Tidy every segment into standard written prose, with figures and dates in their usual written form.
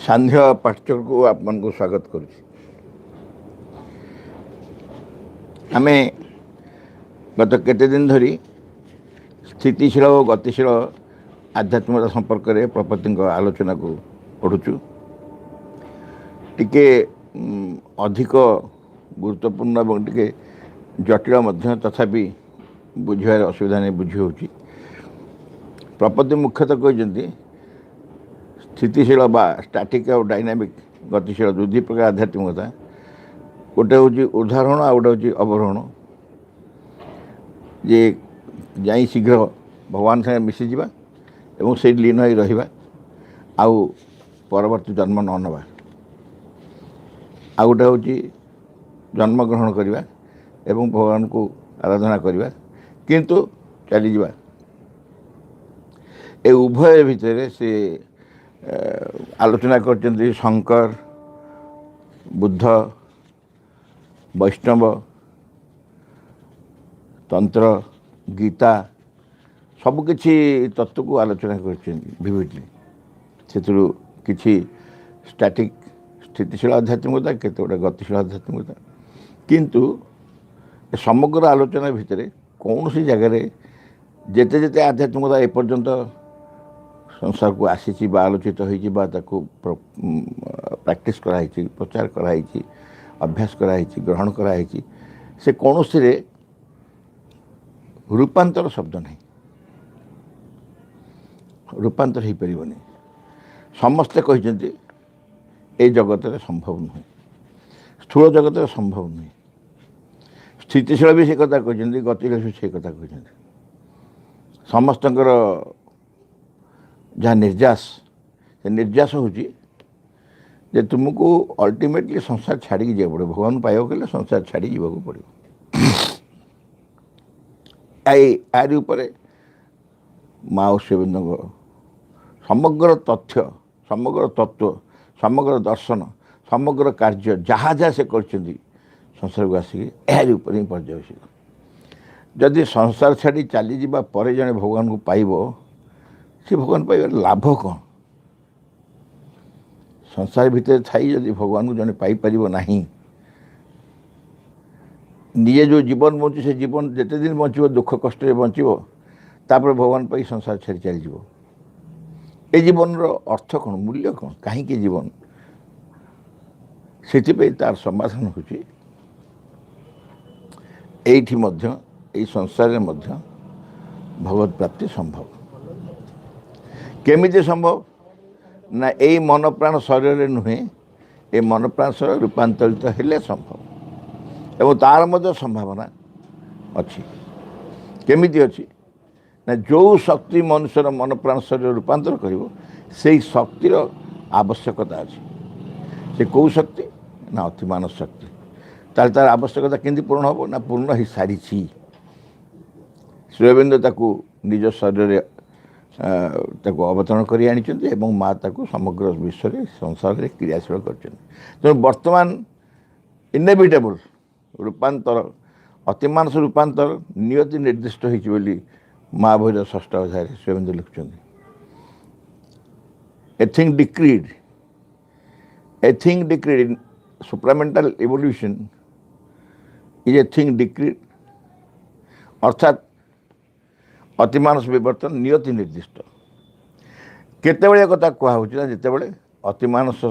ସାନ୍ଧ୍ୟ ପାଠ୍ୟକୁ ଆପଣଙ୍କୁ ସ୍ୱାଗତ କରୁଛି। ଆମେ ଗତ କେତେ ଦିନ ଧରି ସ୍ଥିତିଶୀଳ ଓ ଗତିଶୀଳ ଆଧ୍ୟାତ୍ମିକତା ସମ୍ପର୍କରେ ପ୍ରପତିଙ୍କ ଆଲୋଚନାକୁ ପଢ଼ୁଛୁ। ଟିକେ ଅଧିକ ଗୁରୁତ୍ୱପୂର୍ଣ୍ଣ ଏବଂ ଟିକେ ଜଟିଳ ମଧ୍ୟ, ତଥାପି ବୁଝିବାରେ ଅସୁବିଧା ନେଇ ବୁଝି ହେଉଛି। ପ୍ରପତି ମୁଖ୍ୟତଃ କହିଛନ୍ତି ସ୍ଥିତିଶୀଳ ବା ଷ୍ଟାଟିକ୍ ଆଉ ଡାଇନାମିକ୍ ଗତିଶୀଳ ଦୁଇ ପ୍ରକାର ଆଧ୍ୟାତ୍ମିକତା। ଗୋଟେ ହେଉଛି ଉଦାହରଣ, ଆଉ ଗୋଟେ ହେଉଛି ଅବରୋହଣ। ଯେ ଯାଇ ଶୀଘ୍ର ଭଗବାନ ସାଙ୍ଗେ ମିଶିଯିବା ଏବଂ ସେଇଠି ଲୀନ ହୋଇ ରହିବା, ଆଉ ପରବର୍ତ୍ତୀ ଜନ୍ମ ନ ନେବା। ଆଉ ଗୋଟେ ହେଉଛି ଜନ୍ମଗ୍ରହଣ କରିବା ଏବଂ ଭଗବାନଙ୍କୁ ଆରାଧନା କରିବା, କିନ୍ତୁ ଚାଲିଯିବା। ଏ ଉଭୟ ଭିତରେ ସେ ଆଲୋଚନା କରିଛନ୍ତି ଶଙ୍କର, ବୁଦ୍ଧ, ବୈଷ୍ଣବ, ତନ୍ତ୍ର, ଗୀତା ସବୁକିଛି ତତ୍ତ୍ୱକୁ ଆଲୋଚନା କରିଛନ୍ତି ଭିଭିଡ଼ଲି। ସେଥିରୁ କିଛି ଷ୍ଟାଟିକ୍ ସ୍ଥିତିଶୀଳ ଆଧ୍ୟାତ୍ମିକତା, କେତେ ଗୋଟେ ଗତିଶୀଳ ଆଧ୍ୟାତ୍ମିକତା। କିନ୍ତୁ ସମଗ୍ର ଆଲୋଚନା ଭିତରେ କୌଣସି ଜାଗାରେ ଯେତେ ଯେତେ ଆଧ୍ୟାତ୍ମିକତା ଏପର୍ଯ୍ୟନ୍ତ ସଂସାରକୁ ଆସିଛି ବା ଆଲୋଚିତ ହୋଇଛି ବା ତାକୁ ପ୍ରାକ୍ଟିସ୍ କରାହେଇଛି, ପ୍ରଚାର କରାହେଇଛି, ଅଭ୍ୟାସ କରାହେଇଛି, ଗ୍ରହଣ କରାହେଇଛି, ସେ କୌଣସିରେ ରୂପାନ୍ତର ଶବ୍ଦ ନାହିଁ। ରୂପାନ୍ତର ହୋଇପାରିବନି। ସମସ୍ତେ କହିଛନ୍ତି ଏ ଜଗତରେ ସମ୍ଭବ ନୁହେଁ, ସ୍ଥୂଳ ଜଗତରେ ସମ୍ଭବ ନୁହେଁ। ସ୍ଥିତିଶୀଳ ବି ସେ କଥା କହିଛନ୍ତି, ଗତିଶୀଳ ବି ସେ କଥା କହିଛନ୍ତି। ସମସ୍ତଙ୍କର ଯାହା ନିର୍ଯାସ, ସେ ନିର୍ଯାସ ହେଉଛି ଯେ ତୁମକୁ ଅଲ୍ଟିମେଟଲି ସଂସାର ଛାଡ଼ିକି ଯିବାକୁ ପଡ଼ିବ। ଭଗବାନ ପାଇବାକୁ ହେଲେ ସଂସାର ଛାଡ଼ି ଯିବାକୁ ପଡ଼ିବ। ଆରି ଉପରେ ମା ଔଷଧଙ୍କ ସମଗ୍ର ତଥ୍ୟ, ସମଗ୍ର ତତ୍ତ୍ୱ, ସମଗ୍ର ଦର୍ଶନ, ସମଗ୍ର କାର୍ଯ୍ୟ ଯାହା ଯାହା ସେ କରିଛନ୍ତି ସଂସାରକୁ ଆସିକି ଏହାରି ଉପରେ ହିଁ ପର୍ଯ୍ୟବେସିତ। ଯଦି ସଂସାର ଛାଡ଼ି ଚାଲିଯିବା ପରେ ଜଣେ ଭଗବାନଙ୍କୁ ପାଇବ, ସେ ଭଗବାନ ପାଇବାର ଲାଭ କ'ଣ? ସଂସାର ଭିତରେ ଥାଇ ଯଦି ଭଗବାନଙ୍କୁ ଜଣେ ପାଇପାରିବ ନାହିଁ, ନିଜେ ଯେଉଁ ଜୀବନ ବଞ୍ଚୁ ସେ ଜୀବନ ଯେତେ ଦିନ ବଞ୍ଚିବ ଦୁଃଖ କଷ୍ଟରେ ବଞ୍ଚିବ, ତାପରେ ଭଗବାନ ପାଇ ସଂସାର ଛାଡ଼ି ଚାଲିଯିବ। ଏ ଜୀବନର ଅର୍ଥ କ'ଣ, ମୂଲ୍ୟ କ'ଣ, କାହିଁକି ଜୀବନ? ସେଥିପାଇଁ ତାର ସମାଧାନ ହେଉଛି ଏଇଠି ମଧ୍ୟ, ଏଇ ସଂସାରରେ ମଧ୍ୟ ଭଗବତ ପ୍ରାପ୍ତି ସମ୍ଭବ। କେମିତି ସମ୍ଭବ? ନା ଏଇ ମନପ୍ରାଣ ଶରୀରରେ ନୁହେଁ, ଏ ମନପ୍ରାଣ ଶରୀର ରୂପାନ୍ତରିତ ହେଲେ ସମ୍ଭବ, ଏବଂ ତାର ମଧ୍ୟ ସମ୍ଭାବନା ଅଛି। କେମିତି ଅଛି? ନା ଯେଉଁ ଶକ୍ତି ମନୁଷ୍ୟର ମନପ୍ରାଣ ଶରୀର ରୂପାନ୍ତର କରିବ, ସେଇ ଶକ୍ତିର ଆବଶ୍ୟକତା ଅଛି। ସେ କେଉଁ ଶକ୍ତି? ନା ଅତିମାନବ ଶକ୍ତି। ତାହେଲେ ତାର ଆବଶ୍ୟକତା କେମିତି ପୂରଣ ହେବ? ନା ପୂର୍ଣ୍ଣ ହୋଇସାରିଛି। ଶ୍ରୀ ଅରବିନ୍ଦ ତାକୁ ନିଜ ଶରୀରରେ ତାକୁ ଅବତରଣ କରି ଆଣିଛନ୍ତି ଏବଂ ମା ତାକୁ ସମଗ୍ର ବିଶ୍ୱରେ ସଂସାରରେ କ୍ରିୟାଶୀଳ କରିଛନ୍ତି। ତେଣୁ ବର୍ତ୍ତମାନ ଇନେଭିଟେବଲ୍ ରୂପାନ୍ତର, ଅତିମାନସ ରୂପାନ୍ତର ନିୟତି ନିର୍ଦ୍ଦିଷ୍ଟ ହୋଇଛି ବୋଲି ମହାଭାରତ 6ଠ ଅଧ୍ୟାୟରେ ଶ୍ରୀ ଅରବିନ୍ଦ ଲେଖୁଛନ୍ତି। A thing decreed in supramental evolution is a thing decreed, ଅର୍ଥାତ୍ ଅତିମାନସ ବିବର୍ତ୍ତନ ନିୟତି ନିର୍ଦ୍ଦିଷ୍ଟ। କେତେବେଳେ ଏ କଥା କୁହାହେଉଛି? ନା ଯେତେବେଳେ ଅତିମାନସ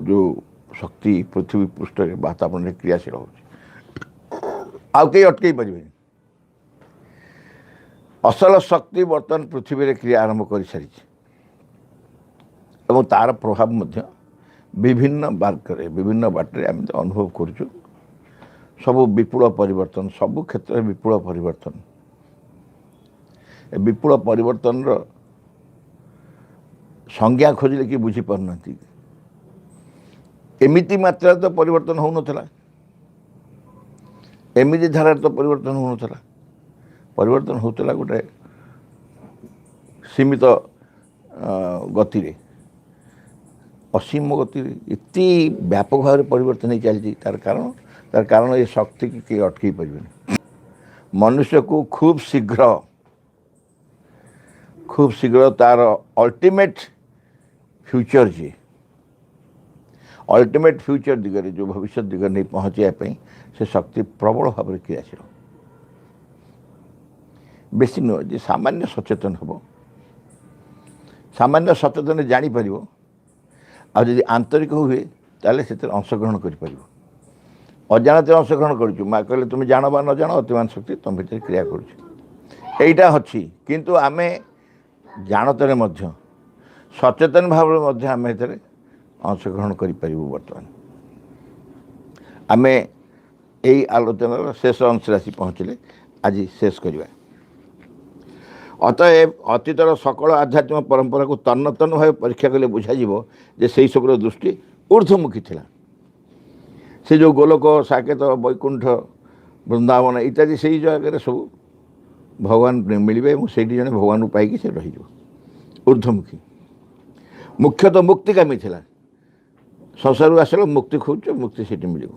ଯେଉଁ ଶକ୍ତି ପୃଥିବୀ ପୃଷ୍ଠରେ ବାତାବରଣରେ କ୍ରିୟାଶୀଳ ହେଉଛି, ଆଉ କେହି ଅଟକେଇ ପାରିବେନି। ଅସଲ ଶକ୍ତି ବର୍ତ୍ତମାନ ପୃଥିବୀରେ କ୍ରିୟା ଆରମ୍ଭ କରିସାରିଛି ଏବଂ ତାର ପ୍ରଭାବ ମଧ୍ୟ ବିଭିନ୍ନ ମାର୍ଗରେ, ବିଭିନ୍ନ ବାଟରେ ଆମେ ଅନୁଭବ କରୁଛୁ। ସବୁ ବିପୁଳ ପରିବର୍ତ୍ତନ, ସବୁ କ୍ଷେତ୍ରରେ ବିପୁଳ ପରିବର୍ତ୍ତନ। ଏ ବିପୁଳ ପରିବର୍ତ୍ତନର ସଂଜ୍ଞା ଖୋଜିଲେ କି ବୁଝିପାରୁନାହାନ୍ତି। ଏମିତି ମାତ୍ରାରେ ତ ପରିବର୍ତ୍ତନ ହେଉନଥିଲା, ଏମିତି ଧାରାରେ ତ ପରିବର୍ତ୍ତନ ହେଉନଥିଲା। ପରିବର୍ତ୍ତନ ହେଉଥିଲା ଗୋଟେ ସୀମିତ ଗତିରେ, ଅସୀମ ଗତିରେ। ଏତେ ବ୍ୟାପକ ଭାବରେ ପରିବର୍ତ୍ତନ ହେଇ ଚାଲିଛି। ତାର କାରଣ ଏ ଶକ୍ତିକି କେହି ଅଟକେଇ ପାରିବେନି। ମନୁଷ୍ୟକୁ ଖୁବ୍ ଶୀଘ୍ର ତାର ଅଲ୍ଟିମେଟ୍ फ्यूचर जी अल्टीमेट फ्यूचर दिगरे जो भविष्य दिगरे नहीं पहुँचापी से शक्ति प्रबल भाव में क्रियाशील बेसी नुह जे सामान्य सचेतन हम सामान्य सचेतन जापर आदि आंतरिक हुए ताले से अंशग्रहण कर अजाणत अंशग्रहण करूँ माँ कहले तुम जान बा न जान अतिमान शक्ति तुम भर क्रिया करूटा अच्छी किंतु आम जानतर सचेतन भाव में आम अंशग्रहण करूँ बर्तमान आम यही आलोचनार शेष अंश आसी पहुँचले आज शेष करवा अतएव अतीतर सकल आध्यात्मिक परंपरा को तन्न तन्न भाव परीक्षा कले बुझा जे से सब दृष्टि ऊर्ध्वमुखी थिला से जो गोलोक साकेत वैकुंठ वृंदावन इत्यादि से जगह सब भगवान मिले से जन भगवान पाई से रही ऊर्ध्वमुखी मुख्यतः मुक्तिकामी थिला संसार आसल मुक्ति खोज मुक्ति से मिल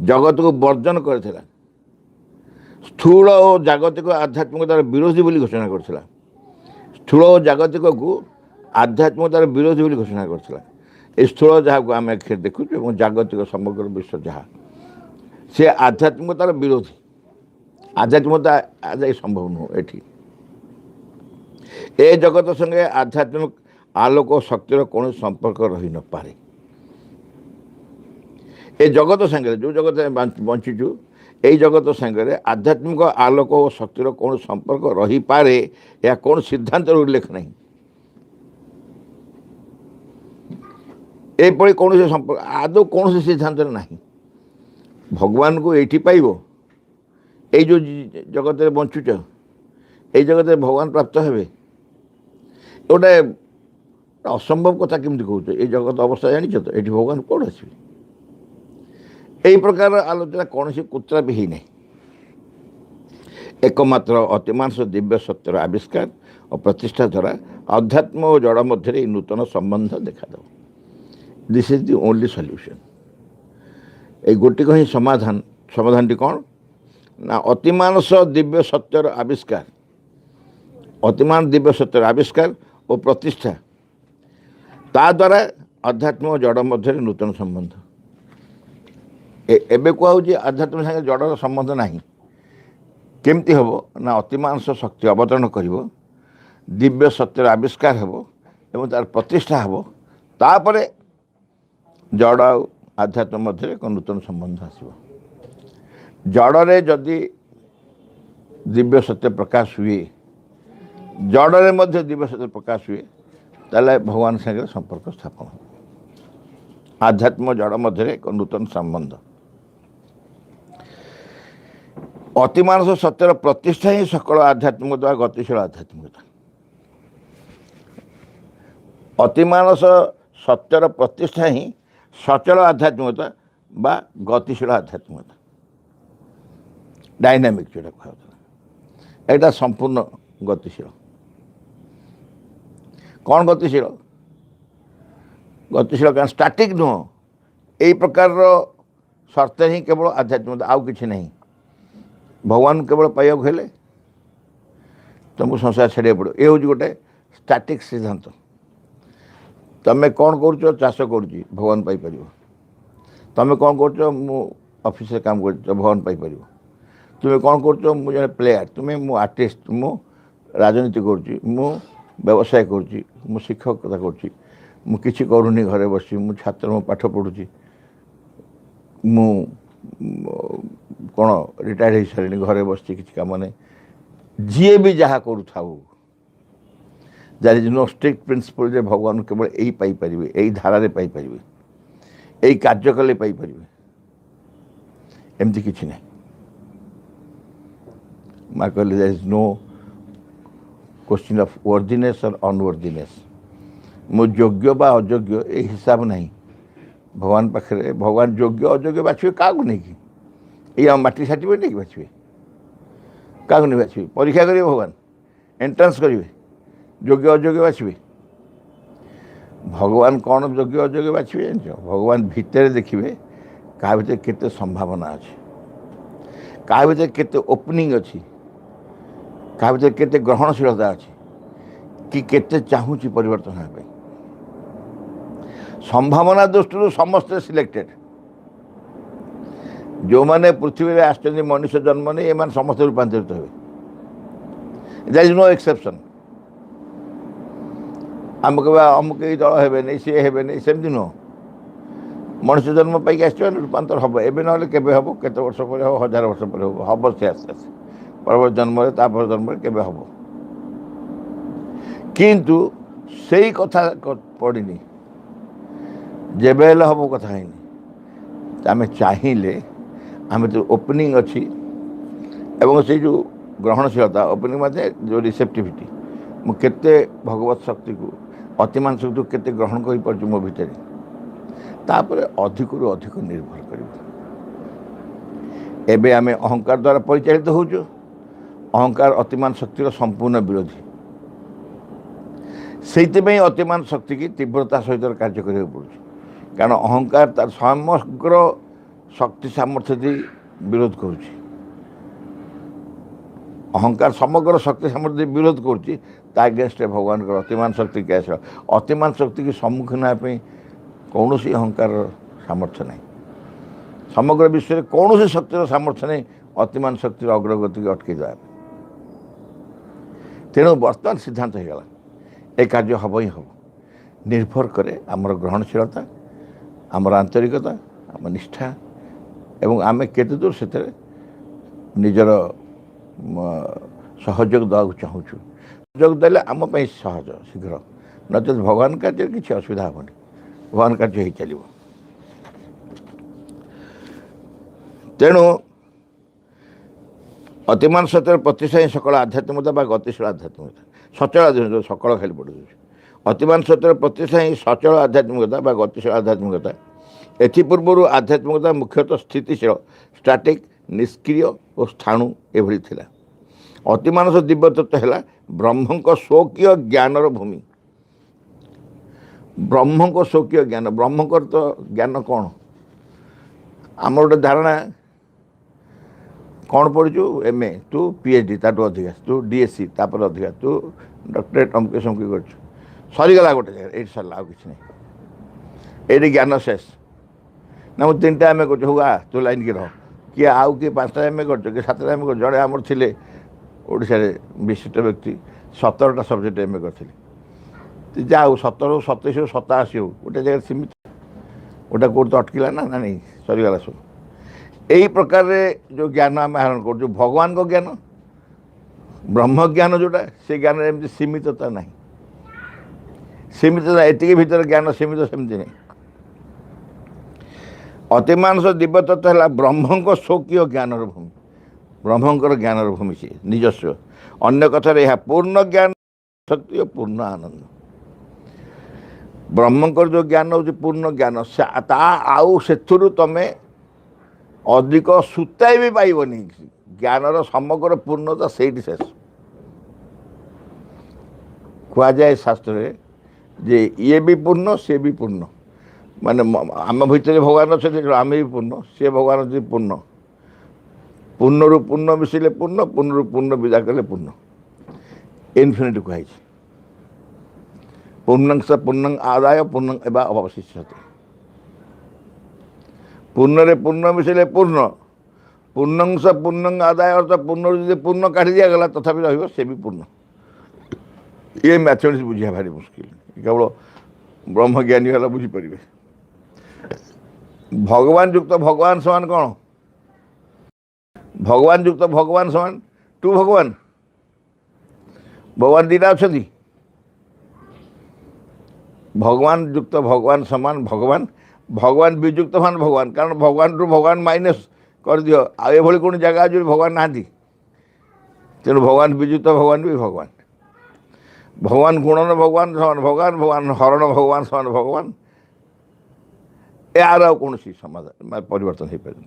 जगत को वर्जन करथिला स्थूल और जागतिक आध्यात्मिकतार विरोधी बोली घोषणा करथिला स्थूल और जागतिक को आध्यात्मिकतार विरोधी बोली घोषणा करथिला ए स्थूल जहाँ को आम आखिर देखु जागतिक समग्र विश्व जहाँ से आध्यात्मिकतार विरोधी आध्यात्मिकता आज संभव नुह ए जगत संगे आध्यात्मिक आलोक शक्तिर कौन संपर्क रही न पारे ए जगत संगे जो जगत बंचीचु यही जगत संगे आध्यात्मिक आलोक और शक्तिर कौन संपर्क रही पारे या कौन सिद्धांत उल्लेख नहीं एपरी कौन से संपर्क आदौ कौन से सिद्धांत नहीं भगवान को ये पाइब ये जो जगत बंचुच ये जगत भगवान प्राप्त हे गोटे असंभव कथा केमती कहते ये जगत अवस्था जानिछ तो ये भगवान कौन आसवे यही प्रकार आलोचना कौन सी कुत्रा भी ही नहीं एकमात्र अतिमांस दिव्य सत्यर आविष्कार और प्रतिष्ठा द्वारा अध्यात्म और जड़ मध्य नूतन संबंध देखा this is the only solution ये गोटिक ही समाधान समाधान कौन ना अतिमानस दिव्य सत्यर आविष्कार अतिमान दिव्य सत्यर आविष्कार और प्रतिष्ठा ता द्वारा अध्यात्म और जड़ मध्य नूतन संबंध एबे कहूँ आध्यात्म संगे जड़र संबंध नहीं केमती हम ना अतिमांस शक्ति अवतरण कर दिव्य सत्यर आविष्कार हम एवं तार प्रतिष्ठा हम तापर जड़ आध्यात्म मध्य एक नूतन संबंध आसो जड़े जदि दिव्य सत्य प्रकाश हुए जड़े मध्य दिव्य सत्य प्रकाश हुए ताले भगवान संगे संपर्क स्थापन हो आध्यात्म जड़ मध्य एक नूतन संबंध अतिमानस सत्यर प्रतिष्ठा ही सकल आध्यात्मिकता गतिशील आध्यात्मिकता अतिमानस सत्यर प्रतिष्ठा ही सचल आध्यात्मिकता बा गतिशील आध्यात्मिकता डायनामिक जो कहता यहाँ संपूर्ण गतिशील कौन गतिशील गतिशील क्या स्टाटिक नुह यही प्रकार शर्त ही केवल आध्यात्मिकता आउ कि नहीं भगवान केवल पाइबा हेले तुमको संसार छाड़ा पड़ो ये हूँ गोटे स्टाटिक सिद्धांत तुम्हें कौन कर चाष कर भगवान पाइपर तुम्हें कौन कर ऑफिस काम कर भगवान पाइपर तुम्हें कौन कर मुझे प्लेयर तुम्हें मु आर्टिस्ट मु राजनीति कर व्यवसाय कर शिक्षकता करूनी घरे बस छात्र मु पाठ पढ़ुची मु कौन रिटायर्ड हो सारे घरे बस किसी कम नहीं जी भी जहाँ करूँ there is no strict principle जे भगवान केवल यही पाइपर यही धारा पाइपर यही कार्य कले पाइपर एमती किसी ना माँ कहले there is no question of worthiness और अनवर्दीनेस मो योग्य बा अयोग्य ये हिसाब नहीं भगवान पाखे भगवान योग्य अयोग्य बाछे क्या नहीं कि ये माटी सार्टिफिकेट नहीं बाछे क्या नहीं बाछे परीक्षा करेंगे भगवान एंट्रांस करेंगे योग्य अयोग्य बाछे भगवान कौन योग्य अयोग्य बाछे भगवान भितर देखिए क्या भीतर केते संभावना अच्छी क्या भीतर केते ओपनिंग अच्छी क्या भीतर केते ग्रहणशीलता अच्छी कि केते चाहूँची परिवर्तन होगा संभावना दृष्टि समस्ते सिलेक्टेड जो मैंने पृथ्वी में आसुच्च मनुष्य जन्म नहीं एम समस्त रूपांतरित हुए देयर इज नो एक्सेप्शन आम कह अमुक दल हे सी हे सेमती नुह मनुष्य जन्म पाई आस रूपांतर हम एवं ना के हम केत वर्ष पर हम 1000 वर्ष पर हम से आस्ते आस्ते परवर्त जन्म तापर जन्म के हम किंतु से कथा पड़नी जेबे हम कथा है आम चाहिए आम जो ओपनिंग अच्छी एवं से जो ग्रहणशीलता ओपनिंग माने जो रिसेप्टिविटी मुझे भगवत शक्ति को अतिमान शक्ति को केते ग्रहण कर पार्छु मो भितर तापर अधिक रु अधिक निर्भर कर एबे आमे अहंकार द्वारा परिचालित होचु अहंकार अतिमान शक्तिर संपूर्ण विरोधी से अतिमान शक्ति की तीव्रता सहित कार्य करने पड़े कारण अहंकार तार समग्र शक्ति सामर्थ्य दी विरोध करुच्ची अहंकार समग्र शक्ति सामर्थ्य विरोध करुच्ची अगेंस्ट भगवान का अतिमान शक्ति क्या अतिमान शक्ति की सम्मुखीन होने कौन सी अहंकार सामर्थ्य नहीं समग्र विश्व में कौन सी शक्तिर सामर्थ्य नहीं अतिमान शक्तिर अग्रगति अटकई देवा तेणु बर्तमान सिद्धांत हो गला ए कार्य हम ही हम निर्भर करे आमर ग्रहणशीलता आमर आंतरिकता आम निष्ठा एवं आमे केते दूर से निजर सहयोग देवाक चाहूँ सहयोग देले आम सहज शीघ्र नचेत भगवान कार्य किसी असुविधा हेनी भगवान कार्य हो चलो तेणु अतिमान सत्य प्रतिशा सकल आध्यात्मिकता गतिशील आध्यात्मिकता सचल आध्यात्मिकता सकल खाली पड़ अतिमान सत्य प्रतिशा सचल आध्यात्मिकता गतिशील आध्यात्मिकता एपूर्व आध्यात्मिकता मुख्यतः स्थितिशील स्टैटिक निष्क्रिय और स्थाणु एभली थिला अतिमानस दिव्य तत्व है ब्रह्म स्वकीय ज्ञानर भूमि ब्रह्म को स्वकीय ज्ञान ब्रह्म को तो ज्ञान कौन आम गोटे धारणा कौन पढ़ु एम ए तू पीएचडी ताठू अधिका तू डीएससी तापर अधिका तू डॉक्टरेट अमके समकी कर सरीगला गोटे जगह ये सरला आ कि नहीं ये ज्ञान शेष ना मुझे 3टा एम ए कर हुआ तू लाइन की रह किए आउ किए 5टा एम ए कर 7टा एम ए कर जड़े आमर थे ओडिशा विशिष्ट व्यक्ति 17टा सब्जेक्ट एम ए करते जाओ 17 27 87 हो गोटे जगह सीमित गोटा कौट तो अटकिला ना नहीं सरीगला सब यही प्रकार जो ज्ञान आम आहरण कर भगवान को ज्ञान ब्रह्म ज्ञान जोटा से ज्ञान एमती सीमितता ना सीमितता एति भीतर ज्ञान सीमित सेमती नहीं अतिमानस दिव्य तत्व है ब्रह्म को स्वकीय ज्ञानर भूमि ब्रह्मंकर ज्ञानर भूमि से निजस्व अन्य कथार यह पूर्ण ज्ञान शक्ति और पूर्ण आनंद ब्रह्मंकर जो ज्ञान हो पूर्ण ज्ञान आउ से तुमे अधिक सुताई भी पाइबनी ज्ञानर समग्र पूर्णता से शेष कहुए शास्त्र जे ये भी पूर्ण सी भी पूर्ण माने आम भितर भगवान अच्छे आम भी पूर्ण सी भगवान अच्छे पूर्ण पूर्णरु पूर्ण मिसिले पूर्ण पूर्णरु पूर्ण विदा कले पूर्ण इनफिनिटी कहुई पूर्णंश पूर्ण आदाय पूर्ण एवं अवशिष्यते पूर्ण पूर्ण मिसिले पूर्ण पूर्णंश पूर्ण आदाय अर्थ पूर्ण जो पूर्ण काढ़ी दिगला तथापि रही से भी पूर्ण ये मैथमेटिक्स बुझा भारी मुस्किल केवल ब्रह्मज्ञानी वाला बुझीपर भगवान युक्त भगवान समान कौन भगवान युक्त भगवान समान टू भगवान भगवान दीटा अच्छा भगवान युक्त भगवान समान भगवान भगवान विजुक्त मान भगवान कारण भगवान रु भगवान माइनस कर दियो आभली कौन जगह जो भगवान ना तेणु भगवान विजुक्त भगवान भी भगवान भगवान गुणन भगवान समान भगवान भगवान हरण भगवान समान भगवान यार कौन सी समाधान परिवर्तन हो पारे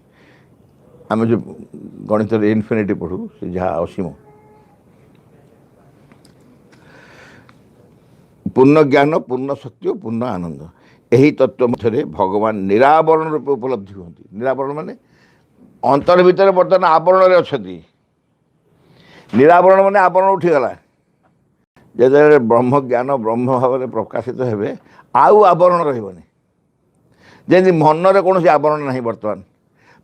आम जो गणित इनफिनिटी पढ़ू से जहाँ असीम पूर्ण ज्ञान पूर्ण शक्ति और पूर्ण आनंद यही तत्व मध्य भगवान निरावरण रूपे उपलब्धि होती निरावरण माने अंतर भितर बर्तमान आवरण अच्छा निरावरण माने आवरण उठीगला जब ब्रह्म ज्ञान ब्रह्म भाव में प्रकाशित हे आउ आवरण रही ଯେମିତି ମନରେ କୌଣସି ଆବରଣ ନାହିଁ, ବର୍ତ୍ତମାନ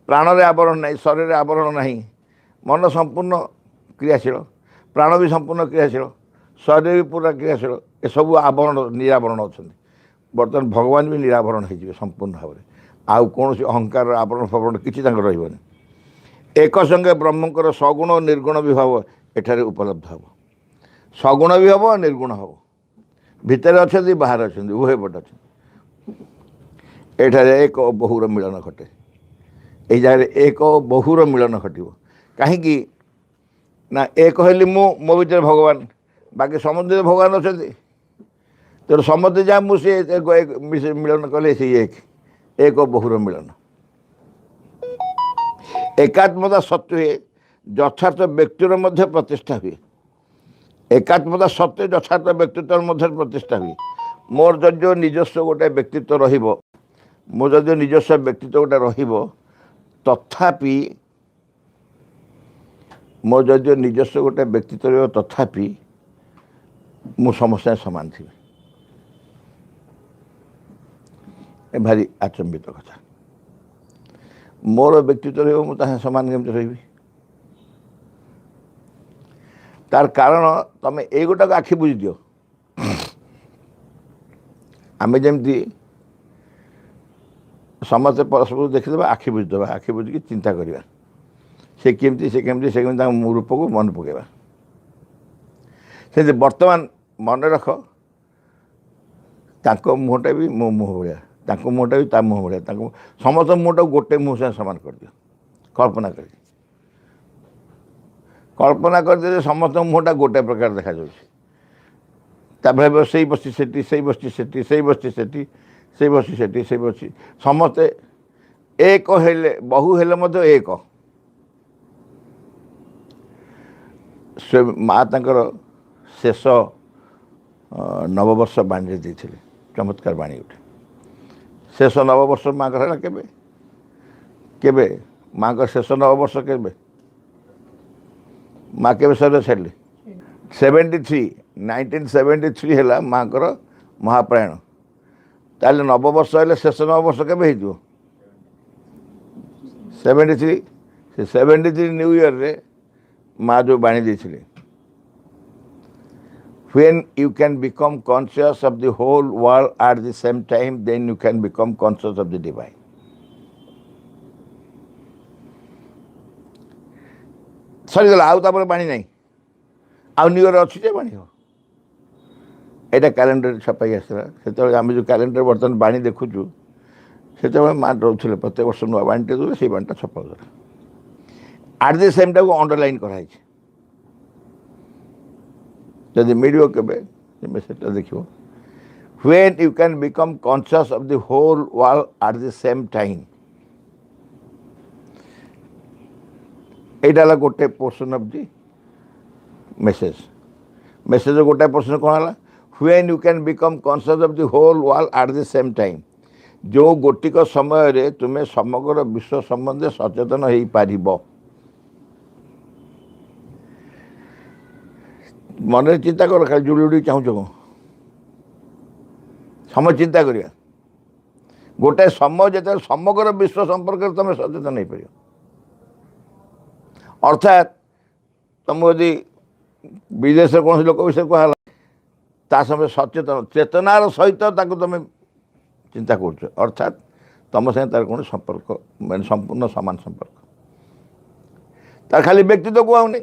ପ୍ରାଣରେ ଆବରଣ ନାହିଁ, ଶରୀରରେ ଆବରଣ ନାହିଁ, ମନ ସମ୍ପୂର୍ଣ୍ଣ କ୍ରିୟାଶୀଳ, ପ୍ରାଣ ବି ସମ୍ପୂର୍ଣ୍ଣ କ୍ରିୟାଶୀଳ, ଶରୀର ବି ପୁରା କ୍ରିୟାଶୀଳ, ଏସବୁ ଆବରଣ ନିରାବରଣ ଅଛନ୍ତି। ବର୍ତ୍ତମାନ ଭଗବାନ ବି ନିରାବରଣ ହେଇଯିବେ ସମ୍ପୂର୍ଣ୍ଣ ଭାବରେ, ଆଉ କୌଣସି ଅହଙ୍କାର ଆବରଣ ଫବରଣ କିଛି ତାଙ୍କର ରହିବନି। ଏକ ସଙ୍ଗେ ବ୍ରହ୍ମଙ୍କର ସଗୁଣ ଓ ନିର୍ଗୁଣ ବିଭାବ ଏଠାରେ ଉପଲବ୍ଧ ହେବ। ସଗୁଣ ବି ହେବ, ନିର୍ଗୁଣ ହେବ, ଭିତରେ ଅଛନ୍ତି, ବାହାରେ ଅଛନ୍ତି, ଉଭୟ ପଟେ ଅଛନ୍ତି। ଏଠାରେ ଏକ ଓ ବହୁର ମିଳନ ଘଟେ। ଏଇ ଜାଗାରେ ଏକ ଓ ବହୁର ମିଳନ ଘଟିବ। କାହିଁକି ନା ଏକ ହେଲି ମୁଁ, ମୋ ଭିତରେ ଭଗବାନ, ବାକି ସମସ୍ତେ ଭଗବାନ ଅଛନ୍ତି। ତେଣୁ ସମସ୍ତେ ଯାହା ମୁଁ ସେ ମିଳନ କଲେ ସେଇ ଏକ ଓ ବହୁର ମିଳନ। ଏକାତ୍ମତା ସତ୍ତ୍ୱେ ଯଥାର୍ଥ ବ୍ୟକ୍ତିର ମଧ୍ୟ ପ୍ରତିଷ୍ଠା ହୁଏ। ଏକାତ୍ମତା ସତ୍ତ୍ୱେ ଯଥାର୍ଥ ବ୍ୟକ୍ତିତ୍ୱର ମଧ୍ୟରେ ପ୍ରତିଷ୍ଠା ହୁଏ। ମୋର ଯଦି ନିଜସ୍ୱ ଗୋଟେ ବ୍ୟକ୍ତିତ୍ୱ ରହିବ, ମୋ ଯଦି ନିଜସ୍ୱ ବ୍ୟକ୍ତିତ୍ୱ ଗୋଟେ ରହିବ, ତଥାପି ମୋ ଯଦି ନିଜସ୍ୱ ଗୋଟେ ବ୍ୟକ୍ତିତ୍ୱ ରହିବ, ତଥାପି ମୁଁ ସମସ୍ତେ ସମାନ ଥିବି। ଏ ଭାରି ଆଚମ୍ବିତ କଥା। ମୋର ବ୍ୟକ୍ତିତ୍ୱ ରହିବ, ମୁଁ ତାହା ସମାନ କେମିତି ରହିବି? ତାର କାରଣ ତମେ ଏଇ ଗୋଟାକୁ ଆଖି ବୁଝି ଦିଅ। ଆମେ ଯେମିତି ସମସ୍ତେ ପରସ୍ପରକୁ ଦେଖିଦେବା, ଆଖି ବୁଝିଦେବା, ଆଖି ବୁଝିକି ଚିନ୍ତା କରିବା, ସେ କେମିତି ତାଙ୍କ ରୂପକୁ ମନେ ପକାଇବା। ସେମିତି ବର୍ତ୍ତମାନ ମନେ ରଖ, ତାଙ୍କ ମୁହଁଟା ବି ମୋ ମୁହଁ ଭଳିଆ, ତାଙ୍କ ମୁହଁଟା ବି ତା ମୁହଁ ଭଳିଆ, ତାଙ୍କ ସମସ୍ତ ମୁହଁଟାକୁ ଗୋଟେ ମୁହଁ ସାଙ୍ଗେ ସମାନ କରିଦିଅ। କଳ୍ପନା କରିଦିଅ ଯେ ସମସ୍ତଙ୍କ ମୁହଁଟା ଗୋଟେ ପ୍ରକାର ଦେଖାଯାଉଛି। ତାପରେ ସେଇ ବସିଛି ସେଠି, ସେଇ ବସିଛି ସେଠି, ସେଇ ବସିଛି ସେଠି, ସେଇ ବସିଛି ସେଠି, ସେଇ ବସିଛି, ସମସ୍ତେ ଏକ ହେଲେ, ବହୁ ହେଲେ ମଧ୍ୟ ଏକ। ସେ ମା ତାଙ୍କର ଶେଷ ନବବର୍ଷ ବାଣୀରେ ଦେଇଥିଲେ ଚମତ୍କାର ବାଣୀ ଗୋଟେ। ଶେଷ ନବବର୍ଷ ମାଙ୍କର ହେଲା କେବେ? କେବେ ମାଙ୍କର ଶେଷ ନବବର୍ଷ କେବେ? ମା କେବେ ଶରୀର ଛାଡ଼ିଲେ? 1973 ହେଲା ମାଙ୍କର ମହାପ୍ରାୟଣ। ତାହେଲେ ନବବର୍ଷ ହେଲେ ଶେଷ ନବବର୍ଷ କେବେ ହେଇଯିବ? 73। ସେ 73 ନ୍ୟୁ ଇୟରରେ ମା ଯେଉଁ ବାଣୀ ଦେଇଥିଲେ, when you can become conscious of the whole world at the same time, then you can become conscious of the divine. ସରିଗଲା, ଆଉ ତାପରେ ବାଣୀ ନାହିଁ। ଆଉ ନ୍ୟୁ ଇୟର ଅଛି ଯେ ବାଣୀ ହେବ। ଏଇଟା କ୍ୟାଲେଣ୍ଡରରେ ଛପାଇ ଆସିଥିଲା। ସେତେବେଳେ ଆମେ ଯେଉଁ କ୍ୟାଲେଣ୍ଡର ବର୍ତ୍ତମାନ ବାଣୀ ଦେଖୁଛୁ, ସେତେବେଳେ ମା ରହୁଥିଲେ, ପ୍ରତ୍ୟେକ ବର୍ଷ ନୂଆ ବାଣୀଟେ ଦେଉଥିଲେ, ସେଇ ବାଣୀଟା ଛପାଉଥିଲା। ଆଟ୍ ଦି ସେମ୍ଟାକୁ ଅଣ୍ଡରଲାଇନ୍ କରାହେଇଛି। ଯଦି ମିଳିବ କେବେ ତେବେ ସେଟା ଦେଖିବ। when you can become conscious of the whole world at the same time, এইটা ହେଲା ଗୋଟେ ପୋର୍ସନ ଅଫ୍ ଦି ମେସେଜ ଗୋଟେ ପୋର୍ସନ କ'ଣ ହେଲା? when you can become conscious of the whole world at the same time, ଯେଉଁ ଗୋଟିକ ସମୟରେ ତୁମେ ସମଗ୍ର ବିଶ୍ୱ ସମ୍ବନ୍ଧରେ ସଚେତନ ହେଇପାରିବ। ମନରେ ଚିନ୍ତା କର, ଖାଲି ଯୋଡ଼ି ଯୋଡ଼ି ଚାହୁଁଛ କ'ଣ? ସମୟ ଚିନ୍ତା କରିବା। ଗୋଟାଏ ସମୟ ଯେତେବେଳେ ସମଗ୍ର ବିଶ୍ୱ ସମ୍ପର୍କରେ ତୁମେ ସଚେତନ ହେଇପାରିବ, ଅର୍ଥାତ୍ ତୁମ ଯଦି ବିଦେଶରେ କୌଣସି ଲୋକ ବିଷୟରେ କୁହାହେଲା, ତା ସମୟରେ ସଚେତନ ଚେତନାର ସହିତ ତାକୁ ତୁମେ ଚିନ୍ତା କରୁଛ, ଅର୍ଥାତ୍ ତୁମ ସାଙ୍ଗେ ତାର କୌଣସି ସମ୍ପର୍କ, ମାନେ ସମ୍ପୂର୍ଣ୍ଣ ସମାନ ସମ୍ପର୍କ। ତାର ଖାଲି ବ୍ୟକ୍ତିତ୍ୱ କୁହାଉନି,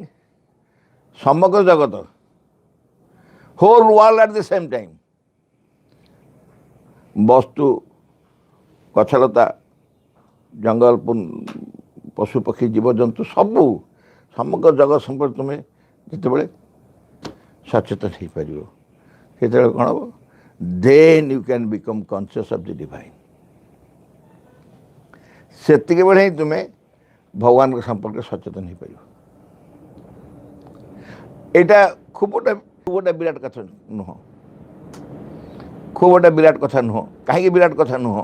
ସମଗ୍ର ଜଗତ, whole world at the same time. ବସ୍ତୁ, ଗଛଲତା, ଜଙ୍ଗଲ, ପଶୁପକ୍ଷୀ, ଜୀବଜନ୍ତୁ, ସବୁ ସମଗ୍ର ଜଗତ ସମ୍ପର୍କରେ ତୁମେ ଯେତେବେଳେ ସଚେତନ ହେଇପାରିବ, ସେତେବେଳେ କ'ଣ ହେବ? Then you can become conscious of the divine. ସେତିକି ବେଳେ ହିଁ ତୁମେ ଭଗବାନଙ୍କ ସମ୍ପର୍କରେ ସଚେତନ ହେଇପାରିବ। ଏଇଟା ଖୁବ୍ ଗୋଟେ ବିରାଟ କଥା ନୁହଁ, ଖୁବ୍ ଗୋଟେ ବିରାଟ କଥା ନୁହଁ। କାହିଁକି ବିରାଟ କଥା ନୁହଁ?